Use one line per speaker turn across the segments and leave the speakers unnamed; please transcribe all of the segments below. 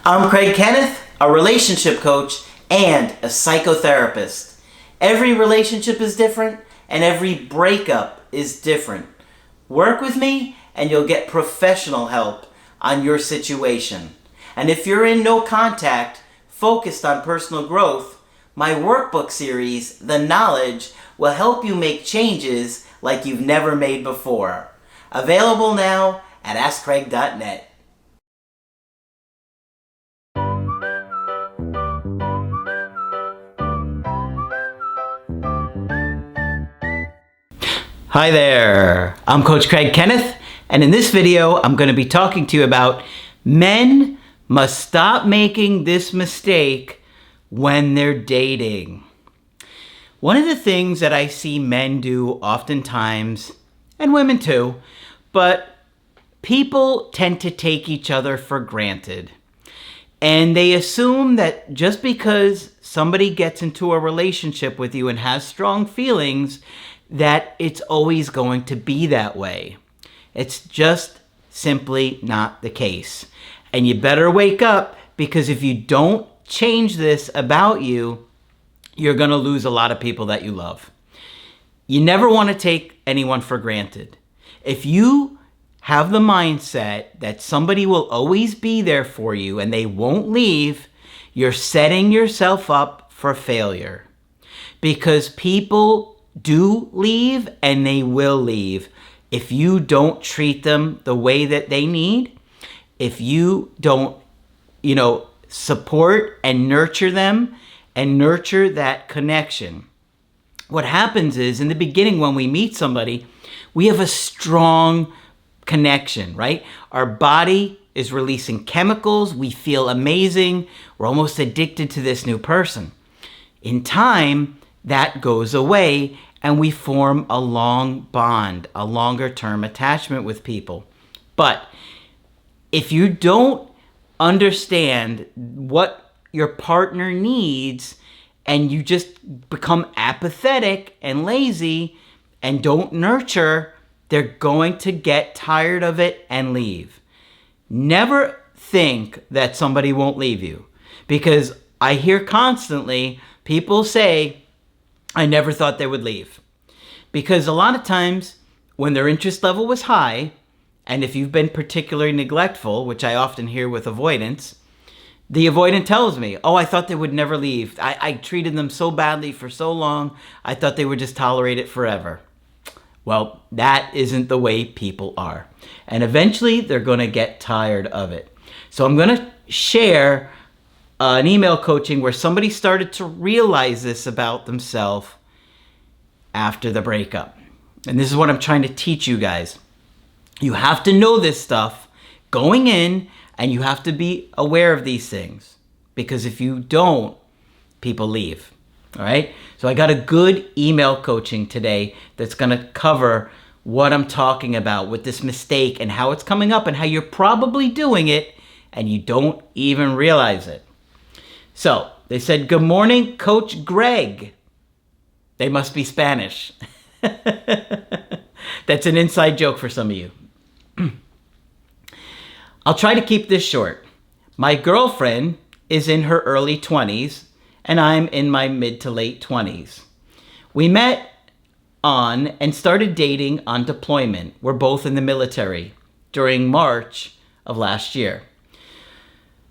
I'm Kenneth, a relationship coach and a psychotherapist. Every relationship is different and every breakup is different. Work with me and you'll get professional help on your situation. And if you're in no contact, focused on personal growth, my workbook series, The Knowledge, will help you make changes like you've never made before. Available now at AskCraig.net. Hi there, I'm Coach Craig Kenneth, and in this video I'm going to be talking to you about men must stop making this mistake when they're dating. One of the things that I see men do oftentimes, and women too, but people tend to take each other for granted. And they assume that just because somebody gets into a relationship with you and has strong feelings, that it's always going to be that way. It's just simply not the case. And you better wake up, because if you don't change this about you, you're going to lose a lot of people that you love. You never want to take anyone for granted. If you have the mindset that somebody will always be there for you and they won't leave, you're setting yourself up for failure. Because people do leave and they will leave if you don't treat them the way that they need, if you don't, support and nurture them and nurture that connection. What happens is, in the beginning when we meet somebody, we have a strong connection, right? Our body is releasing chemicals, we feel amazing, we're almost addicted to this new person. In time, that goes away and we form a long bond, a longer term attachment with people. But if you don't understand what your partner needs and you just become apathetic and lazy and don't nurture, they're going to get tired of it and leave. Never think that somebody won't leave you, because I hear constantly people say, I never thought they would leave. Because a lot of times when their interest level was high, and if you've been particularly neglectful, which I often hear with avoidance, the avoidant tells me, oh, I thought they would never leave. I treated them so badly for so long, I thought they would just tolerate it forever. Well, that isn't the way people are. And eventually they're going to get tired of it. So I'm going to share an email coaching where somebody started to realize this about themselves after the breakup. And this is what I'm trying to teach you guys. You have to know this stuff going in, and you have to be aware of these things, because if you don't, people leave. All right? So I got a good email coaching today that's going to cover what I'm talking about with this mistake and how it's coming up and how you're probably doing it and you don't even realize it. So they said, good morning, Coach Greg. They must be Spanish. That's an inside joke for some of you. I'll try to keep this short. My girlfriend is in her early 20s and I'm in my mid to late 20s. We met on and started dating on deployment. We're both in the military during March of last year.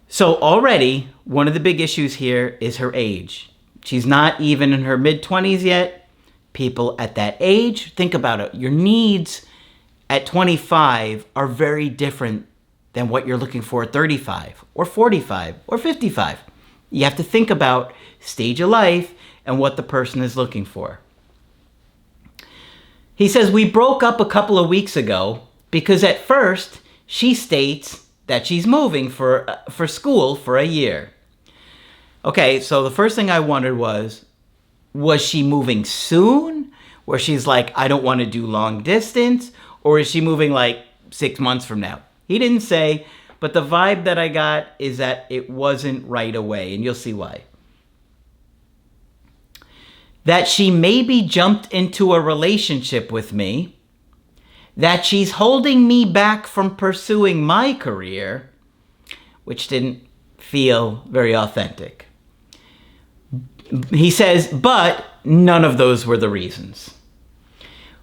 So already, one of the big issues here is her age. She's not even in her mid-20s yet. People at that age, think about it. Your needs at 25 are very different than what you're looking for at 35 or 45 or 55. You have to think about stage of life and what the person is looking for. He says, we broke up a couple of weeks ago because at first she states that she's moving for school for a year. Okay, so the first thing I wondered was she moving soon? Where she's like, I don't want to do long distance? Or is she moving like 6 months from now? He didn't say, but the vibe that I got is that it wasn't right away, and you'll see why. That she maybe jumped into a relationship with me, that she's holding me back from pursuing my career, which didn't feel very authentic. He says, but none of those were the reasons.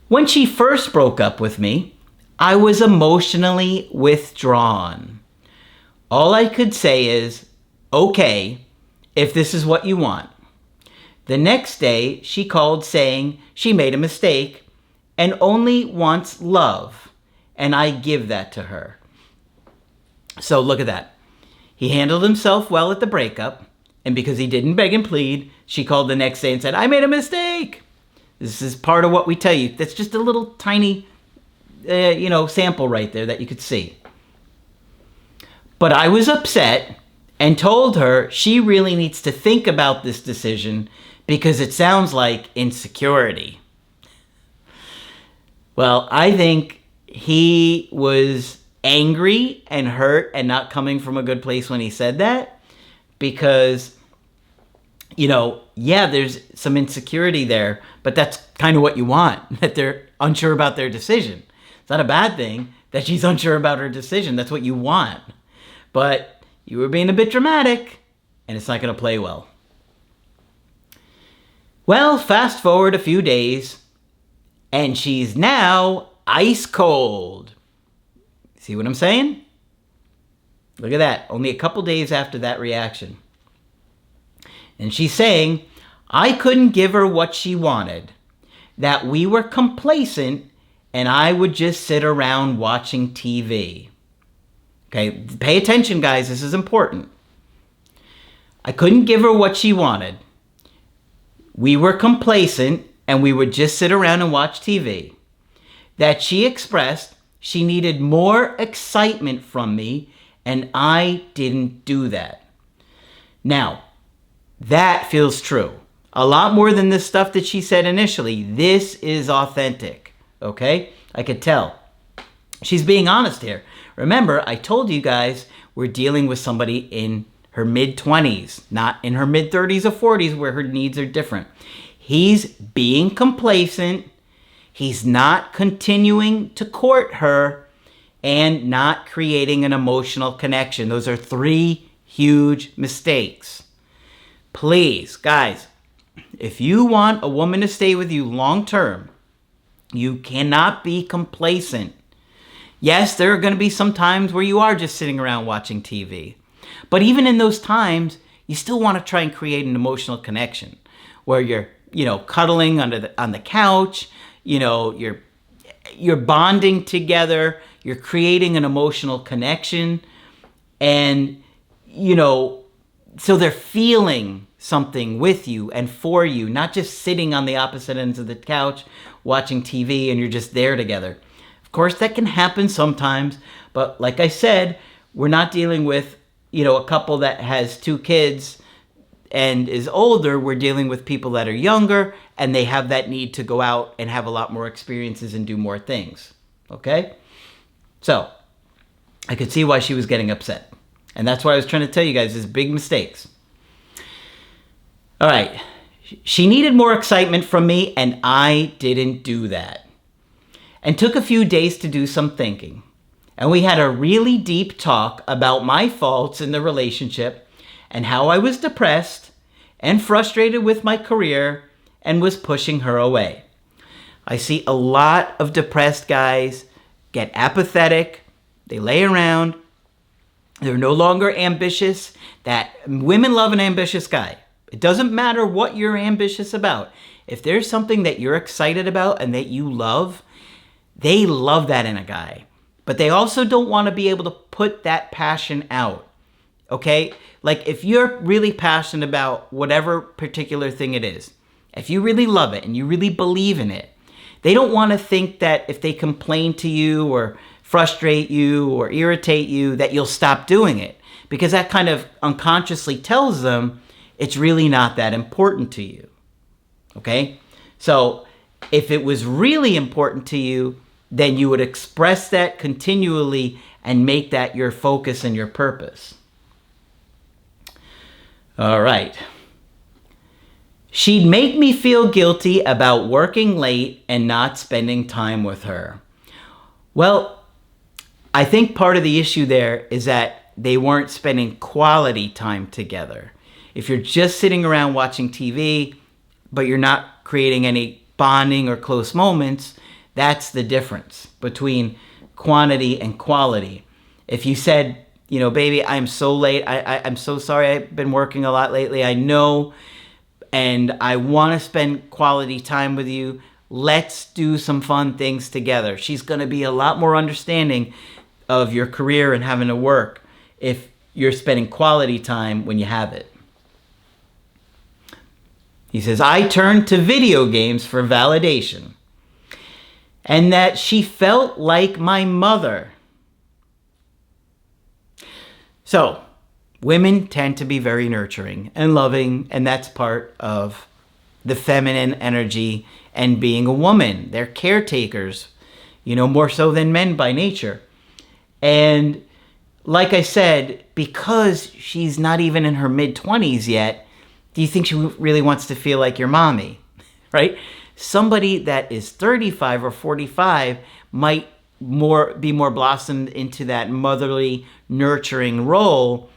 When she first broke up with me, I was emotionally withdrawn. All I could say is, okay, if this is what you want. The next day, she called saying she made a mistake and only wants love, and I give that to her. So look at that. He handled himself well at the breakup, and because he didn't beg and plead, she called the next day and said, I made a mistake. This is part of what we tell you. That's just a little tiny, sample right there that you could see. But I was upset and told her she really needs to think about this decision because it sounds like insecurity. Well, I think he was angry and hurt and not coming from a good place when he said that because, there's some insecurity there, but that's kind of what you want, that they're unsure about their decision. It's not a bad thing that she's unsure about her decision. That's what you want. But you were being a bit dramatic, and it's not going to play well. Well, fast forward a few days, and she's now ice cold. See what I'm saying? Look at that. Only a couple days after that reaction. And she's saying, I couldn't give her what she wanted, that we were complacent, and I would just sit around watching TV. Okay, pay attention, guys. This is important. I couldn't give her what she wanted. We were complacent, and we would just sit around and watch TV. That she expressed she needed more excitement from me, and I didn't do that. Now, that feels true. A lot more than the stuff that she said initially. This is authentic, okay? I could tell. She's being honest here. Remember, I told you guys we're dealing with somebody in her mid-20s, not in her mid-30s or 40s where her needs are different. He's being complacent. He's not continuing to court her and not creating an emotional connection. Those are 3 huge mistakes. Please, guys, if you want a woman to stay with you long term, you cannot be complacent. Yes, there are going to be some times where you are just sitting around watching TV. But even in those times, you still want to try and create an emotional connection where you're, cuddling on the couch, you're bonding together, you're creating an emotional connection, and, so they're feeling something with you and for you, not just sitting on the opposite ends of the couch watching TV and you're just there together. Of course, that can happen sometimes, but like I said, we're not dealing with, a couple that has 2 kids and is older. We're dealing with people that are younger and they have that need to go out and have a lot more experiences and do more things. Okay? So, I could see why she was getting upset. And that's why I was trying to tell you guys, these big mistakes. All right. She needed more excitement from me, and I didn't do that. And took a few days to do some thinking. And we had a really deep talk about my faults in the relationship and how I was depressed and frustrated with my career and was pushing her away. I see a lot of depressed guys get apathetic. They lay around. They're no longer ambitious. That women love an ambitious guy. It doesn't matter what you're ambitious about. If there's something that you're excited about and that you love, they love that in a guy. But they also don't want to be able to put that passion out. Okay? Like if you're really passionate about whatever particular thing it is, if you really love it and you really believe in it, they don't want to think that if they complain to you or frustrate you or irritate you that you'll stop doing it, because that kind of unconsciously tells them it's really not that important to you. Okay? So if it was really important to you, then you would express that continually and make that your focus and your purpose. All right. She'd make me feel guilty about working late and not spending time with her. Well, I think part of the issue there is that they weren't spending quality time together. If you're just sitting around watching TV, but you're not creating any bonding or close moments, that's the difference between quantity and quality. If you said, baby, I'm so late. I'm so sorry. I've been working a lot lately. I know, and I want to spend quality time with you. Let's do some fun things together. She's going to be a lot more understanding of your career and having to work if you're spending quality time when you have it. He says, I turned to video games for validation, and that she felt like my mother. So, women tend to be very nurturing and loving, and that's part of the feminine energy and being a woman. They're caretakers, more so than men by nature. And like I said, because she's not even in her mid-20s yet, do you think she really wants to feel like your mommy, right? Somebody that is 35 or 45 might be more blossomed into that motherly, nurturing role,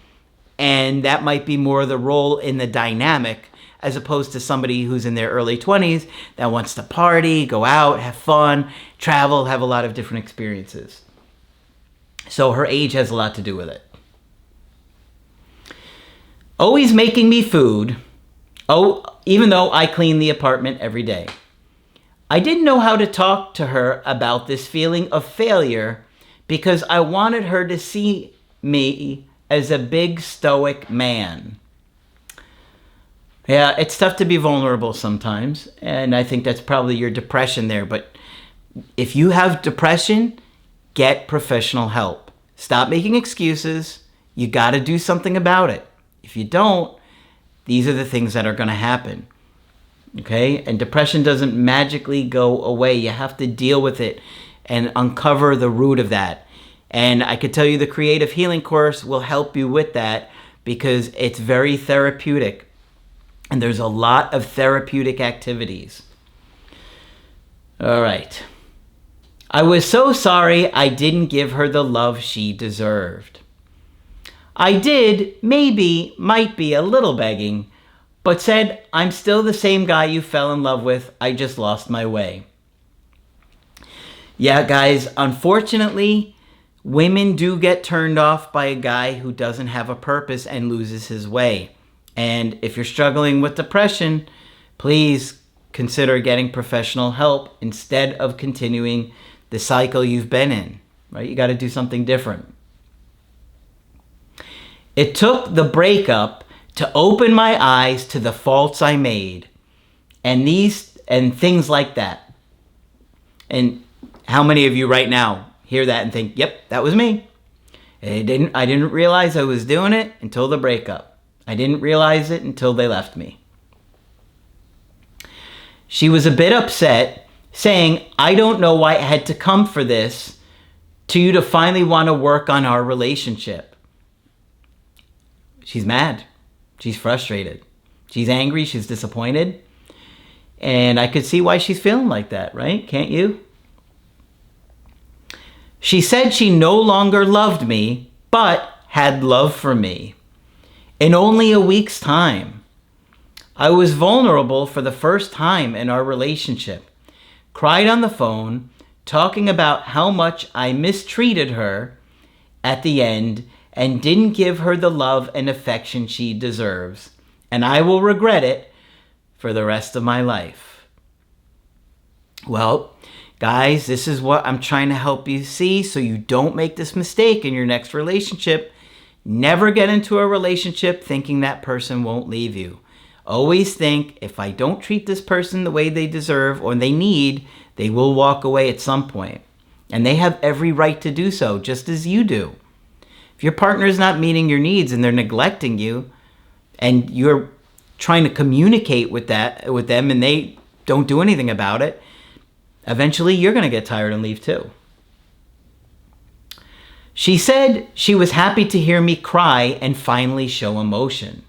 and that might be more the role in the dynamic, as opposed to somebody who's in their early 20s that wants to party, go out, have fun, travel, have a lot of different experiences. So her age has a lot to do with it. Always making me food, even though I clean the apartment every day. I didn't know how to talk to her about this feeling of failure because I wanted her to see me as a big stoic man. Yeah, it's tough to be vulnerable sometimes, and I think that's probably your depression there. But if you have depression, get professional help. Stop making excuses. You got to do something about it. If you don't, these are the things that are going to happen. Okay? And depression doesn't magically go away. You have to deal with it and uncover the root of that. And I could tell you the Creative Healing course will help you with that because it's very therapeutic. And there's a lot of therapeutic activities. All right. I was so sorry I didn't give her the love she deserved. I did, might be a little begging, but said, I'm still the same guy you fell in love with. I just lost my way. Yeah, guys, unfortunately, women do get turned off by a guy who doesn't have a purpose and loses his way. And if you're struggling with depression, please consider getting professional help instead of continuing the cycle you've been in, right? You got to do something different. It took the breakup to open my eyes to the faults I made and things like that. And how many of you right now hear that and think, yep, that was me. I didn't realize I was doing it until the breakup. I didn't realize it until they left me. She was a bit upset, saying, I don't know why it had to come for this to you to finally want to work on our relationship. She's mad. She's frustrated. She's angry. She's disappointed. And I could see why she's feeling like that, right? Can't you? She said she no longer loved me, but had love for me. In only a week's time, I was vulnerable for the first time in our relationship. Cried on the phone, talking about how much I mistreated her at the end and didn't give her the love and affection she deserves. And I will regret it for the rest of my life. Well, guys, this is what I'm trying to help you see so you don't make this mistake in your next relationship. Never get into a relationship thinking that person won't leave you. Always think, if I don't treat this person the way they deserve or they need, they will walk away at some point. And they have every right to do so, just as you do. If your partner is not meeting your needs and they're neglecting you, and you're trying to communicate with them and they don't do anything about it, eventually you're going to get tired and leave too. She said she was happy to hear me cry and finally show emotion.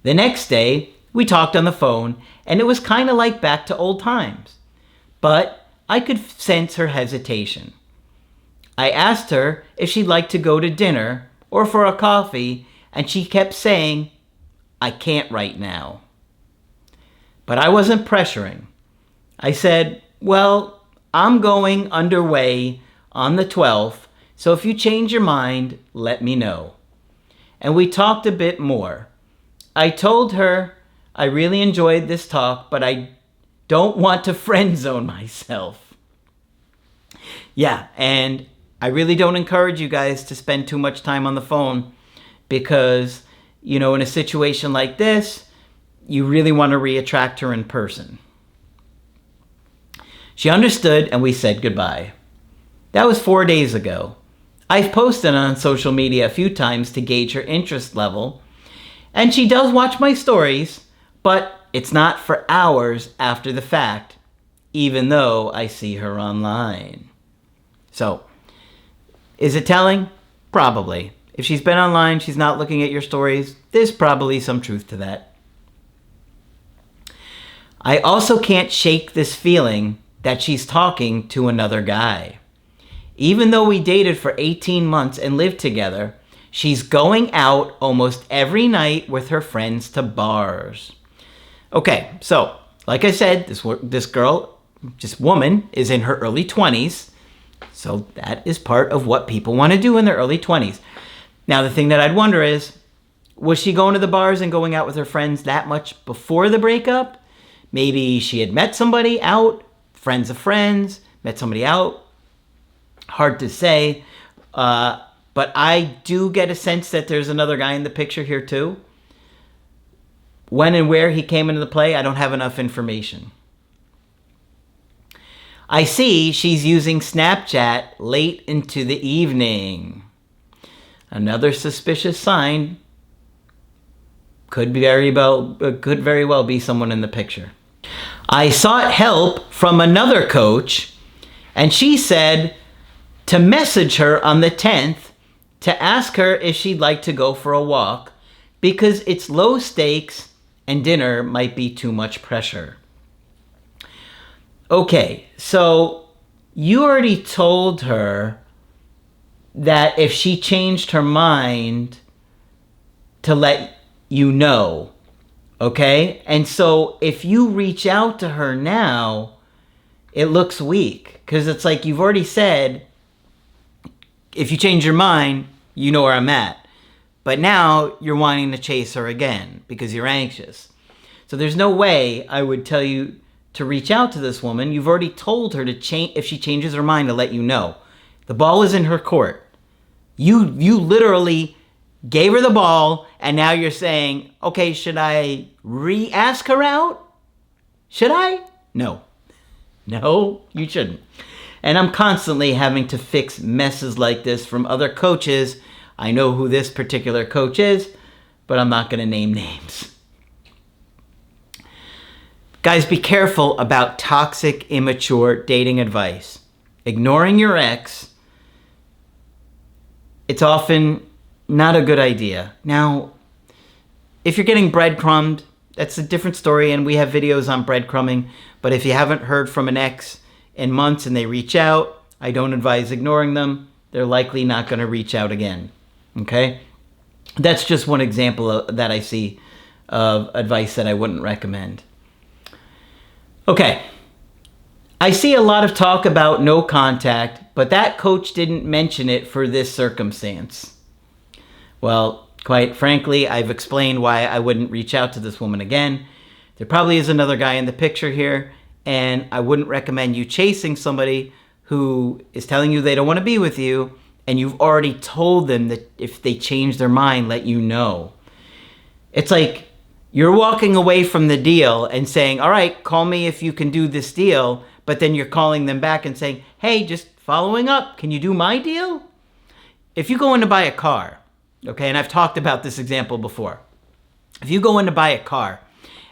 The next day, we talked on the phone, and it was kind of like back to old times. But I could sense her hesitation. I asked her if she'd like to go to dinner or for a coffee, and she kept saying, "I can't right now." But I wasn't pressuring. I said, "Well, I'm going underway on the 12th, so if you change your mind, let me know." And we talked a bit more. I told her I really enjoyed this talk, but I don't want to friend zone myself. Yeah, and I really don't encourage you guys to spend too much time on the phone because, in a situation like this, you really want to re-attract her in person. She understood and we said goodbye. That was 4 days ago. I've posted on social media a few times to gauge her interest level, and she does watch my stories, but it's not for hours after the fact, even though I see her online. So, is it telling? Probably. If she's been online, she's not looking at your stories, there's probably some truth to that. I also can't shake this feeling that she's talking to another guy. Even though we dated for 18 months and lived together, she's going out almost every night with her friends to bars. Okay, so, like I said, this woman is in her early 20s, so that is part of what people want to do in their early 20s. Now, the thing that I'd wonder is, was she going to the bars and going out with her friends that much before the breakup? Maybe she had met somebody out, friends of friends, met somebody out. Hard to say, but I do get a sense that there's another guy in the picture here too. When and where he came into the play, I don't have enough information. I see she's using Snapchat late into the evening. Another suspicious sign. Could very well be someone in the picture. I sought help from another coach, and she said to message her on the 10th to ask her if she'd like to go for a walk because it's low stakes and dinner might be too much pressure. Okay, so you already told her that if she changed her mind to let you know, okay? And so if you reach out to her now, it looks weak because it's like you've already said, if you change your mind, you know where I'm at. But now you're wanting to chase her again because you're anxious. So there's no way I would tell you to reach out to this woman. You've already told her to change, if she changes her mind, to let you know. The ball is in her court. You literally gave her the ball, and now you're saying, okay, should I re-ask her out? Should I? No. No, you shouldn't. And I'm constantly having to fix messes like this from other coaches. I know who this particular coach is, but I'm not going to name names. Guys, be careful about toxic, immature dating advice. Ignoring your ex, it's often not a good idea. Now, if you're getting breadcrumbed, that's a different story, and we have videos on breadcrumbing. But if you haven't heard from an ex in months and they reach out, I don't advise ignoring them. They're likely not going to reach out again. Okay? That's just one example that I see of advice that I wouldn't recommend. Okay. I see a lot of talk about no contact, but that coach didn't mention it for this circumstance. Well, quite frankly, I've explained why I wouldn't reach out to this woman again. There probably is another guy in the picture here, and I wouldn't recommend you chasing somebody who is telling you they don't want to be with you, and you've already told them that if they change their mind, let you know. It's like you're walking away from the deal and saying, all right, call me if you can do this deal, but then you're calling them back and saying, hey, just following up, can you do my deal? If you go in to buy a car, okay, and I've talked about this example before. If you go in to buy a car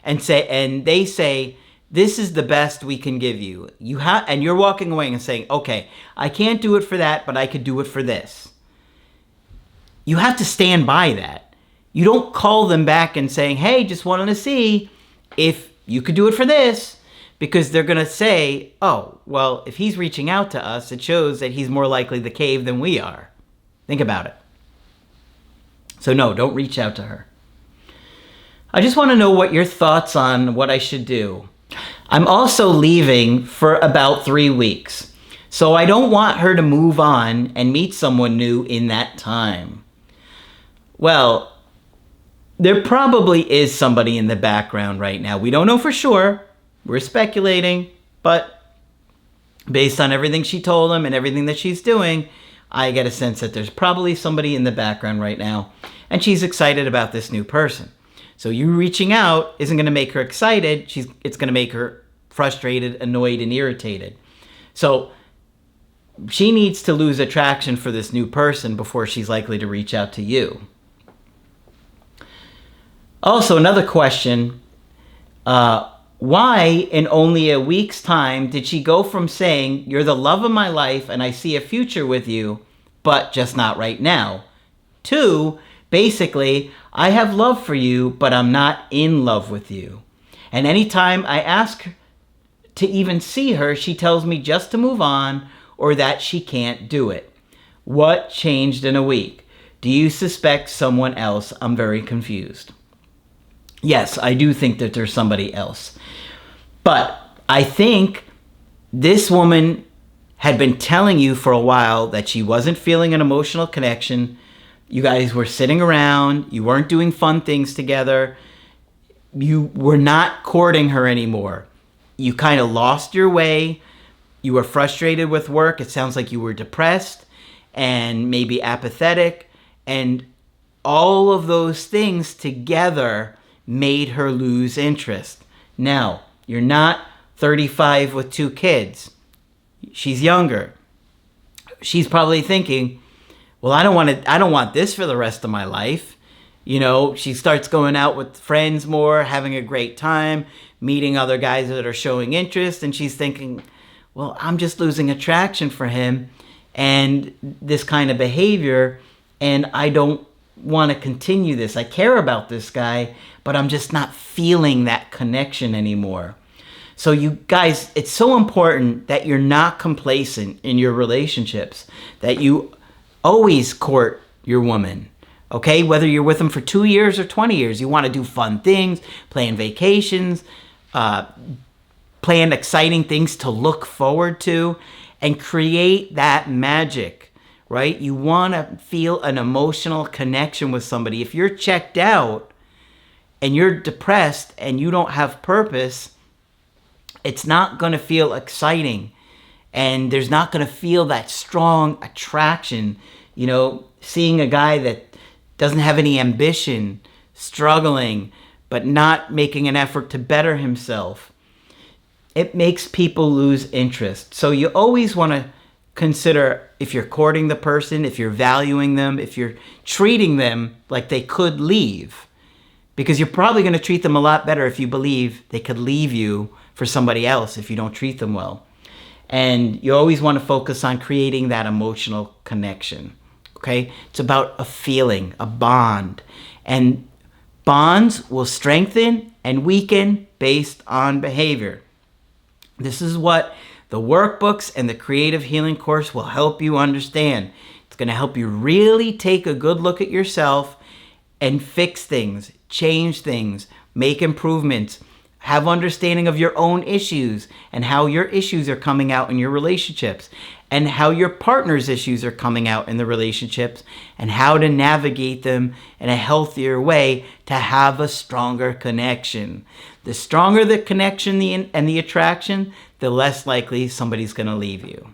and they say, this is the best we can give you, and you're walking away and saying, okay, I can't do it for that, but I could do it for this. You have to stand by that. You don't call them back and saying, hey, just wanted to see if you could do it for this, because they're going to say, oh, well, if he's reaching out to us, it shows that he's more likely to cave than we are. Think about it. So no, don't reach out to her. I just want to know what your thoughts on what I should do. I'm also leaving for about 3 weeks. So I don't want her to move on and meet someone new in that time. Well, there probably is somebody in the background right now. We don't know for sure. We're speculating, but based on everything she told him and everything that she's doing, I get a sense that there's probably somebody in the background right now, and she's excited about this new person. So you reaching out isn't going to make her excited. It's going to make her frustrated, annoyed, and irritated. So she needs to lose attraction for this new person before she's likely to reach out to you. Also, another question, why in only a week's time did she go from saying, "You're the love of my life and I see a future with you, but just not right now," to basically, "I have love for you, but I'm not in love with you. And anytime I ask to even see her, she tells me just to move on or that she can't do it. What changed in a week? Do you suspect someone else? I'm very confused." Yes, I do think that there's somebody else. But I think this woman had been telling you for a while that she wasn't feeling an emotional connection. You guys were sitting around. You weren't doing fun things together. You were not courting her anymore. You kind of lost your way. You were frustrated with work. It sounds like you were depressed and maybe apathetic. And all of those things together made her lose interest. Now, you're not 35 with 2 kids. She's younger. She's probably thinking, well, I don't want this for the rest of my life. You know, she starts going out with friends more, having a great time, meeting other guys that are showing interest, and she's thinking, well, I'm just losing attraction for him and this kind of behavior, and I don't want to continue this. I care about this guy, but I'm just not feeling that connection anymore. So you guys, it's so important that you're not complacent in your relationships, that you always court your woman, okay? Whether you're with them for 2 years or 20 years, you want to do fun things, plan vacations, plan exciting things to look forward to, and create that magic, right? You want to feel an emotional connection with somebody. If you're checked out and you're depressed and you don't have purpose, it's not going to feel exciting. And there's not going to feel that strong attraction, you know, seeing a guy that doesn't have any ambition, struggling, but not making an effort to better himself. It makes people lose interest. So you always want to consider if you're courting the person, if you're valuing them, if you're treating them like they could leave. Because you're probably going to treat them a lot better if you believe they could leave you for somebody else if you don't treat them well. And you always want to focus on creating that emotional connection. Okay? It's about a feeling, a bond. And bonds will strengthen and weaken based on behavior. This is what the workbooks and the creative healing course will help you understand. It's going to help you really take a good look at yourself and fix things, change things, make improvements, have understanding of your own issues and how your issues are coming out in your relationships and how your partner's issues are coming out in the relationships and how to navigate them in a healthier way to have a stronger connection. The stronger the connection and the attraction, the less likely somebody's going to leave you.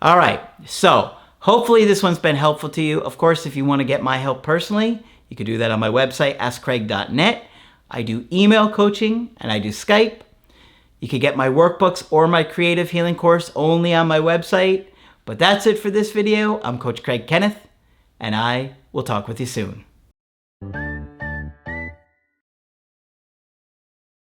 All right, so hopefully this one's been helpful to you. Of course, if you want to get my help personally, you can do that on my website, askcraig.net. I do email coaching and I do Skype. You can get my workbooks or my creative healing course only on my website. But that's it for this video. I'm Coach Craig Kenneth, and I will talk with you soon.